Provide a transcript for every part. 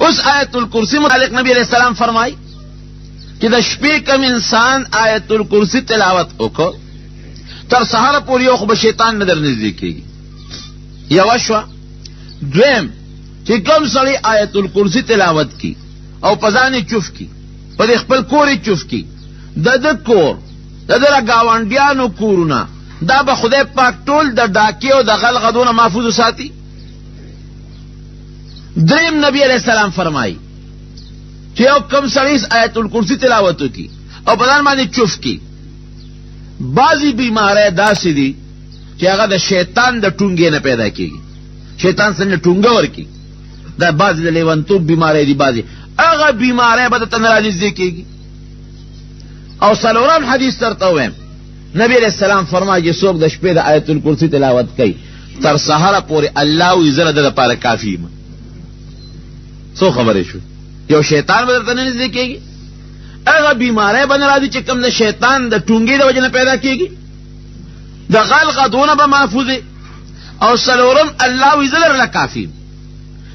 اس آیت الکرسی متعلق نبی علیہ السلام فرمائی کہ د شپې کم انسان آیت الکرسی تلاوت وکړ تر سهار پورې یو خو به شیطان نه در نږدې کېږي. یوه شوه. دویم چې کوم سړی آیت الکرسی تلاوت کی او په ځان یې چوف کی، په دې خپل کور یې چوف کی، د ده کور د ده ګاونډیانو کورونه دا به خدای پاک ټول د ډاکې او د غل غدونه محفوظ ساتي. دریم نبی علیہ السلام فرمائی چې یو کم سړی آیت الکرسی تلاوت وکړي او په ځان باندې چوف کی، بعضی بیماری داسې دي چې هغه د شیطان د ټونګې نه پیدا کېږي، شیطان څنګه ټونګه ورکړي، دا بعضې د لیونتوب بیماری دي، بعضې هغه بیماری به درته نه رانږدې کېږي. او څلورم حدیث درته ووایم، نبی علیہ السلام فرمایي چې څوک د شپې د آیت الکرسی تلاوت کوي تر سهاره پورې الله وایي زه د ده دپاره کافي یم. څو خبرې شو؟ یو شیطان به درته نه نږدې کېږي، هغه بیماری به نه راځي چې کوم د شیطان د ټونګې د وجې نه پیدا کېږي، د غل غدونه به محفوظې، او څلورم الله وایي زه درله کافي یم.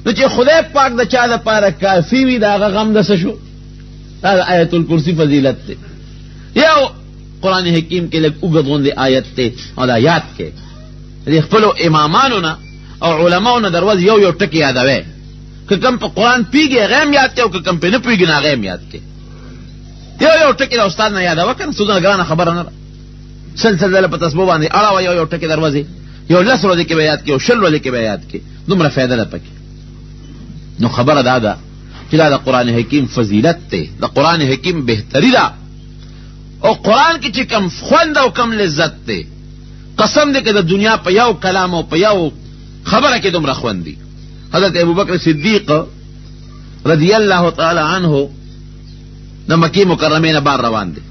نو چې خدای پاک د چا دپاره کافي وي د هغه غم د څه شو؟ دا د آیت الکرسی فضیلت دی. یو قرآن حکیم کې لږ اوږد غوندې آیت دی او دا یاد کې د خپلو امامانو نه او علماو نه در ورځ یو یو ټکي یادوی، که کم په قرآن پیږي هغه هم یاد کې او که کم پې نه پوهېږي نو هغه هم یاد کې. یو ټکي د استاد نه یادوه که نه، څومره ګرانه خبره نه ده. سلسله په تسبو باندې اړوه، یو ټکي در ورځې یو 10 ورځې کې به یاد کې، یو 20 ورځې کې به یاد کې، دومره فایده ده پکې. نو خبره دا ده چې دا د قرآن حکیم فضیلت دی، د قرآن حکیم بهتری ده، او قرآن کې چې کم خوند او کم لذت دی، قسم دی که د دنیا په یو کلام او په یو خبره کې دومره خوند دی. حضرت ابوبکر صدیق رضی الله تعالی عنه د مکې مکرمې نه بار روان دی،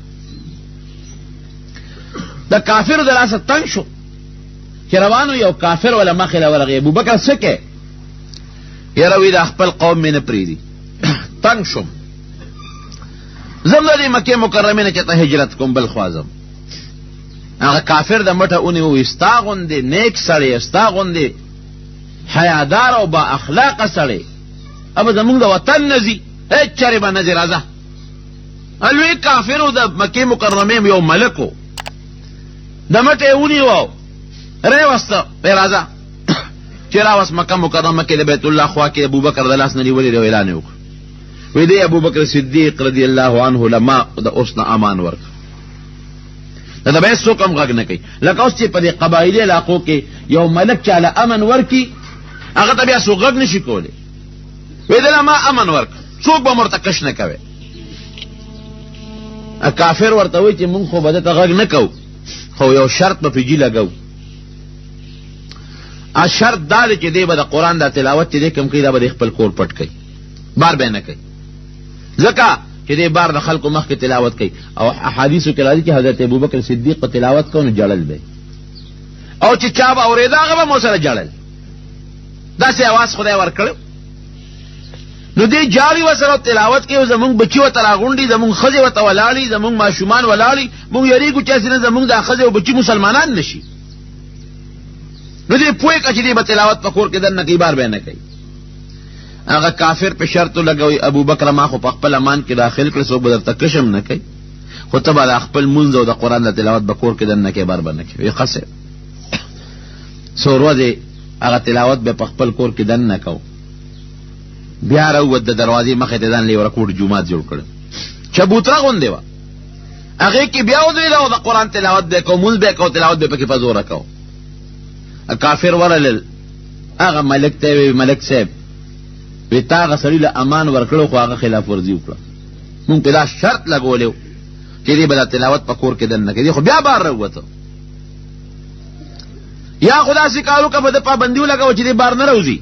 د کافرو د لاسه تنګ شو چې روانو، یو کافر ولا مخې له ورغی. ابوبکر څه کوې؟ یاره وی د خپل قوم مې نه پرېږدي، تنګ شوم، زم د دې مکې مکرمې نه چېرته هجرت کوم بل خوا ځم. هغه کافر د مټه ونیو، ستا غوندې نیک سړی، ستا غوندې حیادار او با اخلاقه سړی ابه زمونږ د وطن نه ځي، هېڅ چرې به نه ځي، راځه. لوی کافرو د مکې مکرمې یو ملک و، د مټه یې ونیو ریوسته، راځه. چې راوست مکه مکرمه کې د بیت الله خوا کې ابوبکر د لاس نه نیولې دی، اعلان یې وکړ، وی دی ابوبکر صدیق رضی الله عنه لما د اوس نه امان ورکړ، د ده به هېڅ څوک هم غږ نه کوي. لکه اوس چې په دې قبایلي علاقو کې یو ملک چاله امن ورکي، هغه ته بیا څوک غږ نه شي کولی، وی دی ما امن ورکړ، څوک به ورته کش نه کوي. کافر ورته وایي چې مونږ خو به ده ته غږ نه کوو، خو یو شرط به پې جي لګوو. شرط دا دی چې دی به د قرآن دا تلاوت چې دی کوم کوي دا به د خپل کور پټ کوي، بار به نه کوي، ځکه چې دی بار د خلکو مخکې تلاوت کوي. او احادیثو کې راځي چې حضرت ابوبکر صدیق په تلاوت کو نو جړل به، او چې چا به اورېده هغه به مو سره جړل، داسې اواز خدای ورکړی. نو دی جاړي ورسره تلاوت کوي، زمونږ بچي ورته راغونډي، زمونږ ښځې ورته ولاړي، زمونږ ماشومان ولاړي، مونږ یېرېږو چې هسې نه زمونږ دا ښځې او بچي مسلمانان نه شي. نو دی پوهې که چې دی به تلاوت په کور کې دننه کوي، بار به نه کوي. هغه کافر په شرط لګوي ابوبکر ما خو په خپل امان کې داخل کړې، څوک به درته کشم نه کوي، خو ته به د خپل مونځ او د قرآن د تلاوت به کور کې دننه کوي، بار به نه کوي. وی ښه صاحب. څو ورځې هغه تلاوت به په خپل کور کې دننه کو، بیا راووت د دروازې مخې ته ځان لیورکوټ جومات جوړ کړ، چبوتره غوندې وه، هغې کې بیا ودرېده او د قرآن تلاوت به یې کو، مونځ به یې کو، تلاوت به یې پکې په زوره کو. کافر ورلل، هغه ملک ته وی ملک صاحب وی تا هغه سړي له امان ورکړو خو هغه خلاف ورزي وکړه، مونږ پې دا شرط لګولی و چې دی به دا تلاوت په کور کې دننه کوي، خو بیا بار راووته. یا خو داسې کار وکړه به د پابندي ولګوه چې دی بار نه راوځي،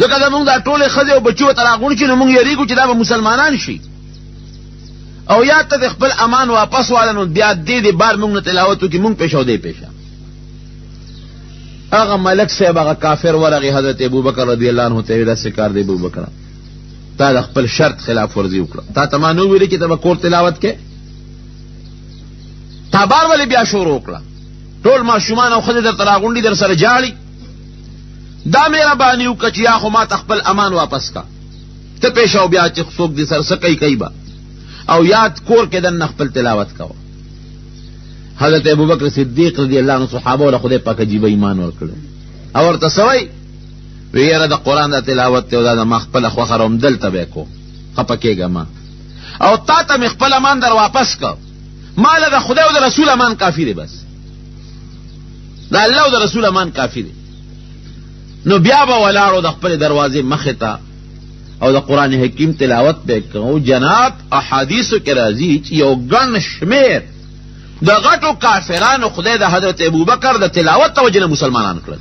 ځکه زمونږ دا ټولې ښځې او بچي ورته راغونډ شي نو مونږ یېرېږو چې دا به مسلمانان شي، او یا ته د خپل امان واپس واله نو بیا دې بار مونږ نه تلاوت وکړي، مونږ پېښه او دی پېښه. هغه ملک صاحب هغه کافر ورغی حضرت ابوبکر رضی الله عنه ته وی داسې کار دی ابوبکر، تا د خپل شرط خلاف ورزي وکړه، تا ته ما نه ویلي چې ته به کور تلاوت کې، تا بار ولې بیا شروع وکړه، ټول ماشومان او ښځې درته راغونډي در سره جاړي، دا مهرباني وکړه چې یا خو ما ته خپل امان واپس کا ته پیش او بیا چې څوک دې سر سکی کوي با او یاد کور کې دنه خپل تلاوت کوه. حضرت ابوبکر صدیق رضی الله عنه صحابه له خدای پاک عجیب ایمان ورکړل او ورته سوي ویره د قران د تلاوت ته دا ما خپل خو خروم دلته به کو خپکیګه ما او تا ته خپل امان در واپس کا ما له خدای او د رسول امان کافی دی بس دا الله او د رسول امان کافی دی. نو بیا به ولاړو د خپل دروازې مخه ته او د قران حکیم تلاوت به کوو. جناب احادیثو کې راځي چې یو ګڼ شمیر د غټو کافرانو خدای د حضرت ابوبکر د تلاوت توجه مسلمانان کړل.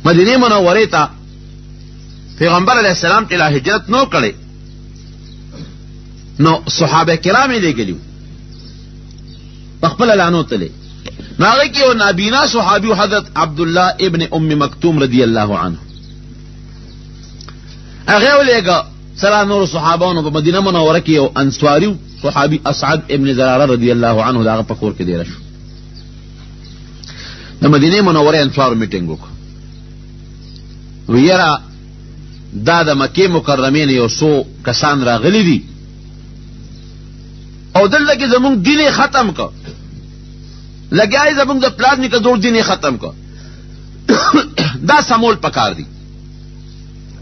مدینه منوره ته پیغمبر علیہ السلام ته هجرت نو کړي نو صحابه کرام یې لګلیو خپل اعلانو تله ناغه کې او نابینا صحابي حضرت عبد الله ابن ام مکتوم رضی الله عنه هغه ولېګه سره نور صحابانو په مدینه منوره کې او انصاریو صحابي اسعد ابن زراره رضی الله عنه داغه پکور کې دی راشو د مدینه منوره انصار میټینګ وکړ ویرا دا د مکه مکرمه نه یو څو کسان راغلي دي او دلته کې زمونږ دین ختم کو لګای زمونږ د پلان نه کډور دین ختم کو دا سمول پکار دي.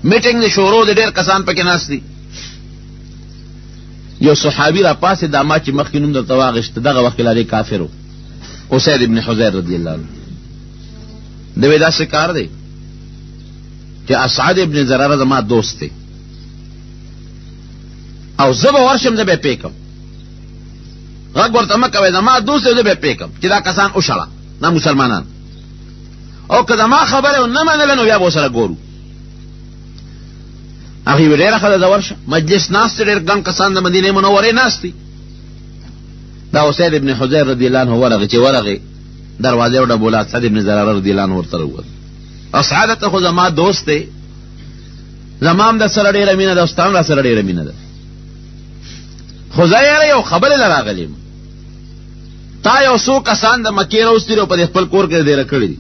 میټینګ د شورو د ډېر کسان پکې ناس دي. یو صحابي را پاسه د ما چې مخکې نوم درته واغشت دغه وخت لري کافرو اسید ابن حذیر رضی الله عنه دوی دا څه کار دی چې اسعد ابن زراره زما دوست دی او زه به ورشم زه به پیکم غږ ورته مه کوئ زما دوست دی زه به پیکم چې دا کسان وشړه دا مسلمانان او که زما خبره ونه منله نو بیا به ورسره ګورو. هغې وی ډېره ښه ده زه ورشه مجلس ناست دی ډېر ګڼ کسان د مدینې منورې ناست دي. دا اسید ابن حذیر رضی الله عنه ورغې چې ورغې دروازې وډبوله اسعد ابن زراره رضی الله عنه ورته ووت اسعد ته خو زما دوست دی زما هم در سره ډېره مینه ده ستا هم را سره ډېره مینه ده خو زه یاره یو خبرې له راغلی یم تا یو څو کسان د مکې راوستي او په دې خپل کور کې دېره کړي دي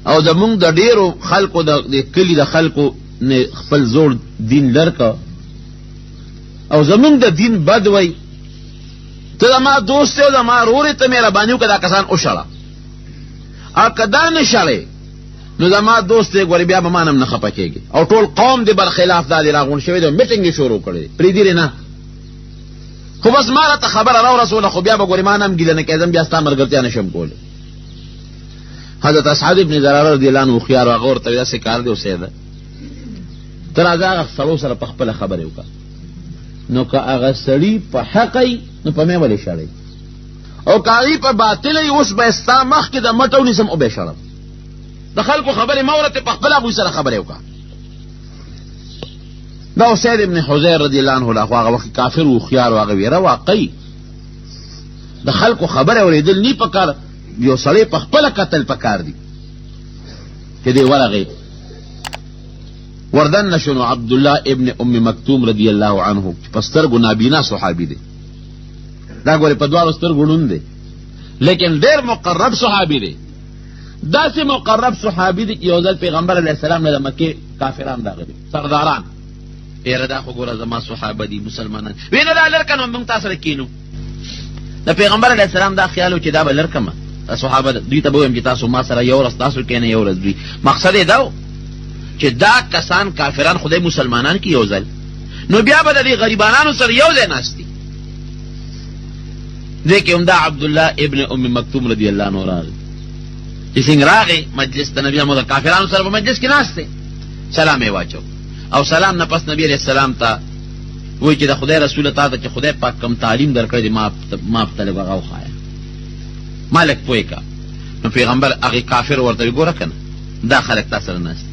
او زمونږ د ډېرو خلکو د کلي د خلکو نه خپل زوړ دین لرکه او زمونږ د دین بد وی ته زما دوست او زما رور ته مهرباني وکړه دا کسان وشړه او که دا نه شړې نو زما دوست دی ګورې بیا به ما هم نه خفه کېږي او ټول قوم دې برخلاف دا دې راغونډ شوی دی میټینګ یې شروع کړی دی پرېږدي نه خو بس ما راته خبره راورسوله خو بیا به ګورې ما نه هم ګیله نه کېدم بیا ستا ملګرتیا نه شم کولی. حضرت اسعد ابن زراره رضی الله عنه هوښیار هغه ورته وایي داسې کار دی اوسېده ته راځه هغه سړو سره په خپله خبرې وکړه نو که هغه سړي په حق ی نو په مې ولې شړئ او که هغې په باطله یي اوس به ستا مخکې د مټ ونیسم او به یې شړم د خلکو خبرې مه ورته په خپله ابوی سره خبرې وکړه. دا اسید ابن حذیر رضی الله عنه لا خو هغه وخت کافر و هوښیار و هغه ویره واقعي د خلکو خبرې اورېدل نی پکار یو سړی په خپله کتل پکار دي چې دی ورغې وردن شنو عبد الله ابن ام مکتوم رضی الله عنه په سترګو نابینا صحابي دی دا ګورې په دواړو سترګو ړوند دی لیکن ډېر مقرب صحابي دی داسې مقرب صحابي دی چې یو ځل پیغمبر علیه السلام نه د مکې کافران راغلي سرداران یاره دا خو ګوره زما صحابه دي مسلمانان وی نه دا لرکه نو موږ تا سره کینو د پیغمبر علیه السلام دا خیال و چې دا به لرکمه صحابه دوی ته به ویم چې تاسو ما سره یو ورځ تاسو کینه یو ورځ دوی مقصد یې دا و چې دا کسان کافران خدای مسلمانان کی یو ځل نو بیا به د دې غریبانانو سره یو ځای ناست دي. دې کې همدا عبدالله ابن ام مکتوم رضی الله عنه راغی چې څنګه راغی مجلس ته نبي محمد کافرانو سره په مجلس کې ناست دی سلام یې واچو او سلام نه پس نبی علیہ السلام ته وایي چې د خدای رسول تا ته چې خدای پاک کم تعلیم درکړی دی ما په طلب هغه وښایه مالک پوه کا نو پیغمبر هغې کافر ورته ګوره که نه دا خلک تا سره ناست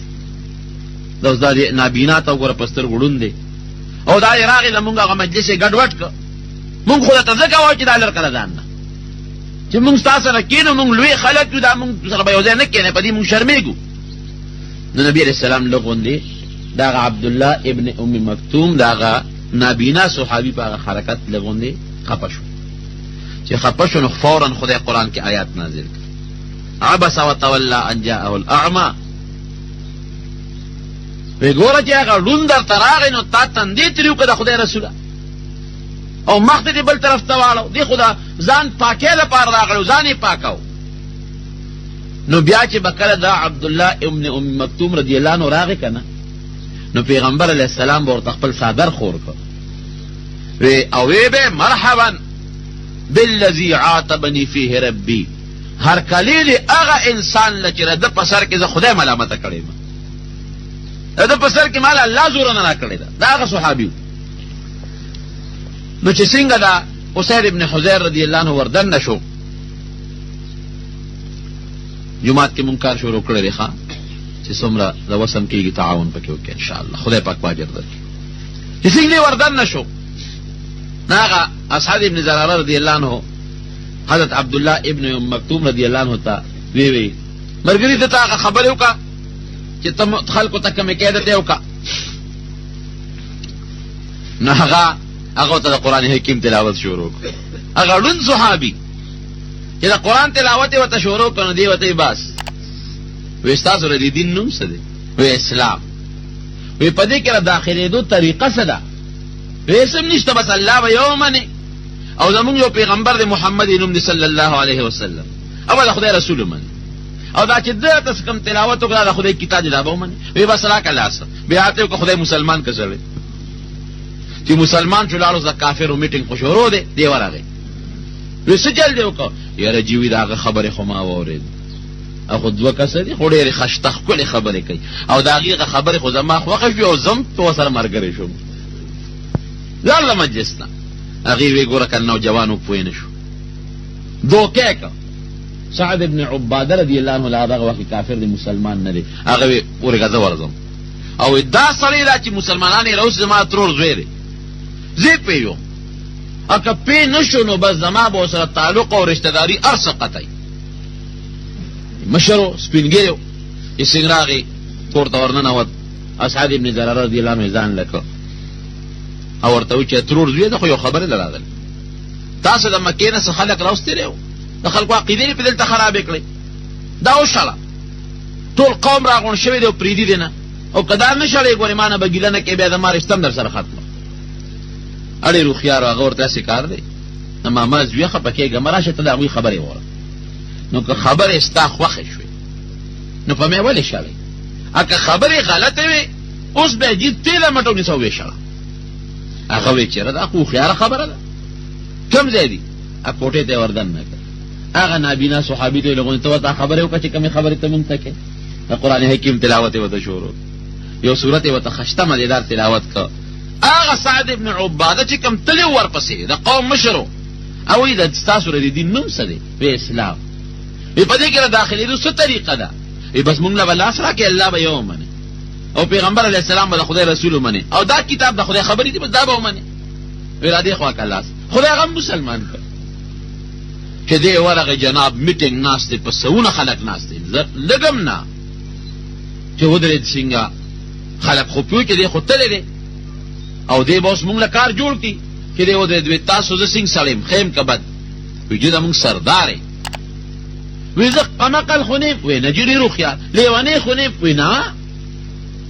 دا اوس دا نابینا ته وګوره په سترګو ړوند دی او دا یې راغی زمونږ هغه مجلس یې ګډوډ کړه مونږ خو درته ځکه وایو چې دا لر کړه ځان نه چې مونږ ستا سره کېنو مونږ لوی خلک یو دا مونږ سره به یو ځای نه کېنې په دې مونږ شرمېږو. نو نبي علیه السلام لغوندې دا هغه عبدالله ابن ام مکتوم دا هغه نابینا صحابي په هغه حرکت لغوندې خفه شو چې خفه شو نو فورا خدای قرآن کې آیات نازل کړ عبس وتولى ان جاءه الاعمى. وی ګوره چې هغه ړوند درته راغی نو تا تندې تریو که د خدای رسوله او مخ دې بل طرف ته واړو، دې خو د ځان پاکۍ لپاره راغلی، ځان یې پاکاو. نو بیا چې به کله دا عبدالله ابن ام مکتوم رضی الله عنه راغی که نه، نو پیغمبر علیه السلام به ورته خپل څادر خور کړ او وی به مرحبا بالذي عاتبني فيه ربي، هر کلی دی هغه انسان له چې د په سر کې زه خدای ملامته کړی یم، د په سر کې مال الله زور نه راکړی ده، دا هغه صحابي. نو چې څنګه دا اسید ابن حضیر رضی الله عنه وردن نشو، جماعت کې مونږ کار شروع کړی دی چې څومره د وسم کېږي تعاون پکې وکړي انشاءالله، خدای پاک به اجر درکړي. چې څنګه وردن نشو، هغه اصحاب ابن زراره رضی الله عنه حضرت عبدالله ابن ام مکتوم رضی الله عنه ته وی مرګري ته هغه خبر یو کا چې تم خلکو ته کومه کېدته یو کا، نو هغه ته د قران حکیم تلاوت شروع کړ. هغه ړوند صحابي چې د قران تلاوت وته شروع کړ، دی وته بس وی تاسو ر دې دین نوم څه دی؟ وی اسلام. وی په دې کې را داخلېدو طریقه څه ده؟ اسم نشته، بس الله به یو مني او زمونږ یو پیغمبر دی محمد نوم دی صلی الله علیه وسلم، او د خدای رسول مني، او دا چې د تاسو کوم تلاوت وکړه د خدای کتاب دی دا به مني. وی بس راکه لاس بیا ته کو خدای مسلمان کړي چې مسلمان شولالو ز کافرو میټینګ خو شروع دی ورغی. وی څه چل دی وکړه یاره جیوی دا خبره خو ما اورید، اخو دوه کسه دي خو ډېرې خشتخ کولې خبرې کوي، او دا هغې خبرې خو زما خوښه شوې او زم په سره ملګری شوم لاړله مجلس ته. هغې وی ګوره که نوجوان وپوه نه شو دوکې که سعد ابن عباده رضی الله عنه له دغه وخت کافر دی مسلمان نه دی، هغه وی ورګه زه ورځم او دا سړی دا چې مسلمانان یې راوس زما ترور زوی دی زه پې یم، اکه پې نه شو نو بس زما به ورسره تعلق او رشتهداري هر څه قطعي. مشرو سپینګیرو چې څنګه راغی کور ته ورننوت، اسعد ابن زراره رضی الله عنه ځان لکه او ورته وی چې ترور زوی ده خو یو خبرې له راغلې، تاسو د مکې نه څه خلک راوستلی و، د خلکو عقیدې یې په دلته خرابې کړې، دا وشړه ټول قوم راغونډ شوی دی او پرېږدي دی نه، او که دا نه شړې ګورې ما نه به ګیله نه کوې بیا زما رشته هم در سره ختمه. اړې روښیار هغه ورته هسې کار دی نه ماما زویه خفه کېږه مه راشه ته د هغوی خبرې وره، نو که خبرې ستا خوښې شوې نو په مې ولې شړې، که خبرې غلطې وې اوس به یې تېله مټو نیسه ویې شړه. هغه وی چېره دا خو هوښیاره خبره ده، کوم ځای دي؟ کوټې ته یې وردن نه کړ. هغه نابینا صحابي ته یې لغونې ته ورته خبرې وکړه چې کومې خبرې ته مونږ ته کې د قرآن حکیم تلاوت یې ورته شروع، یو صورت یې ورته ښایسته مزېدار تلاوت کړ. هغه سعد ابن عباده چې کوم تللی ورپسې د قوم مشر او وی د ستاسو د دین نوم څه دی؟ وی اسلام. وی په دې کې را داخلېدو څه طریقه ده؟ وی بس مونږ له به لاس راکړې الله به یو ومني او پیغمبر علیه السلام به د خدای رسول ومني او دا کتاب د خدای خبرې دي بس دا به ومني. وی را دې خوا که لاس خدای هغه مسلمان کړ چې دې ورغې جناب میټینګ ناست دی، په سوونه خلک ناست دی، لږم نه چې ودرېد څنګه خلک خو پوه چې دی خو تللی دی او دی به اوس مونږ له کار جوړ کړي چې دی ودرېد وی تاسو زه څنګه سړی یم ښه یم که بد؟ وی جه د مونږ سردار یې. وی زه قمقل خو نه یم؟ وی نه جي ډېر هوښیار. لیونی خو نه یم؟ وی نه.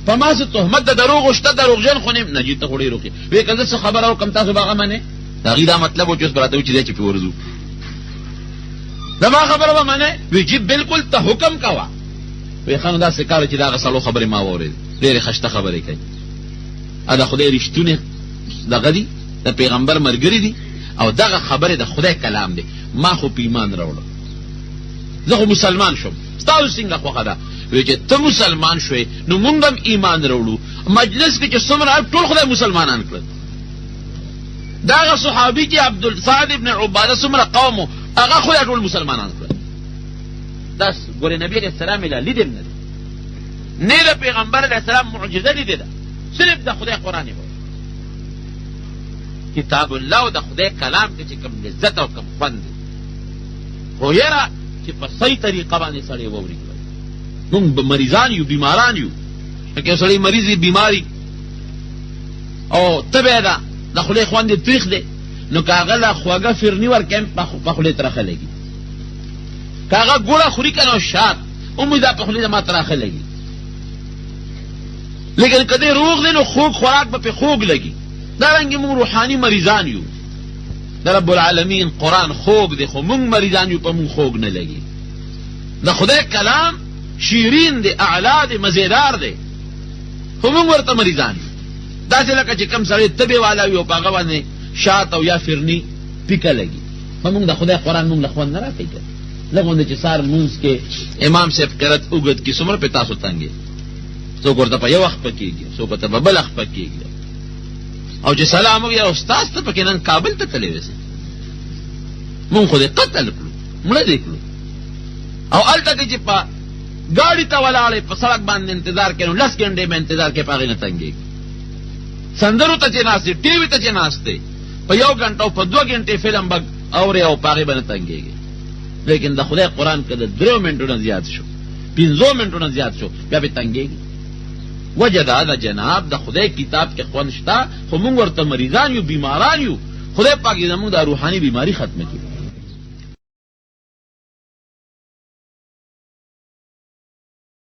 په ما څه تهمت د دروغو شته دروغجن خو نه یم؟ نه جي ته خو ډېر هوښیار. وی که زه څه خبره وکړم تاسو به هغه منې؟ د هغې دا مطلب و چې اوس به راته وایي چې دی چې پې ورځو زما خبره به منې؟ وی جي بلکل ته حکم کوه. وی ښه نو داسې کار چې د هغه څلور خبرې ما واورېدې ډېرې خشته خبرې کوي. د خدای رښتونه دغه دي د پیغمبر ملګري دي او دغه خبره د خدای کلام دی. ما خو په ایمان راوړم، زه خو مسلمان شوم، ستاسو څنګه خوښه ده؟ وی چې ته مسلمان شوې نو مونږ هم ایمان راوړو. مجلس کې چې څومره ټول خدای مسلمانان کړل. دغه صحابي چې عبدالسعد ابن عباده څومره قوم و هغه خدای ټول مسلمانان کړل. داس ګورې نبي علیه السلام یې لا لیدل نه دی، نه د پیغمبر علیه السلام معجزه لیدې ده، صرف د خدای قرآن یې کتاب الله او د خدای کلام کې چې کوم لذت او کوم خوند دی، خو یاره چې په صحیح طریقه باندې سړی واوري. مونږ مریضان یو، بیماران یو، که یو سړی مریض وي بیماري او تبه ده د خولې خوند یې تریخ دی، نو که هغه له خواږه فرني ورکړم په خولې ترخه لګي، کاغه ګوړه خوري کنه شات امید په خلی ما تراخه لګي لیکن کده روغ دی نو خوږ خوراک په خوږ لګي دا رنګ موږ روحاني مریضان یو دا رب العالمین قرآن خوږ دی خو موږ مریضان یو په موږ خوږ نه لګي دا خدای کلام شیرین دی اعلی دی مزیدار دی خو موږ ورته مریضان یو دا چې لکه چې کم سړی تبې والا وي او په هغه باندې شات او یا فرني پیکه لګي په موږ د خدای قرآن موږ له خوند نه راکوي لږ چې سار مونځ کې امام صاحب قرت اوږد کي څومره په تاسو تنګې څوک ورته په یو وخت پکېږي څوک ورته په بل وخت پکېږي او چې سلام وي استاد ته پکې نن کابل ته تللی وسې مونږ خو دې قتل کړو مړه دې کړو او هلته کې چې په ګاډي ته ولاړې په سړک باندې انتظار کوي نو 10 ګنټې به انتظار کوي په هغې نه تنګېږي سندرو ته چې ناست دی ټي وي ته چې ناست دی په 1 ګنټه او په 2 ګنټې فلم به اورې او په هغې به نه تنګېږي لیکن د خدای قرآن که د 3 منټونه زیات شو 5 منټونه زیات شو بیا به تنګېږي وجه دا د جناب د خدای کتاب کې خوند شته خو موږ ورته مریضان یو بیماران یو خدای پاک زموږ د روحاني بیماری ختمه کړي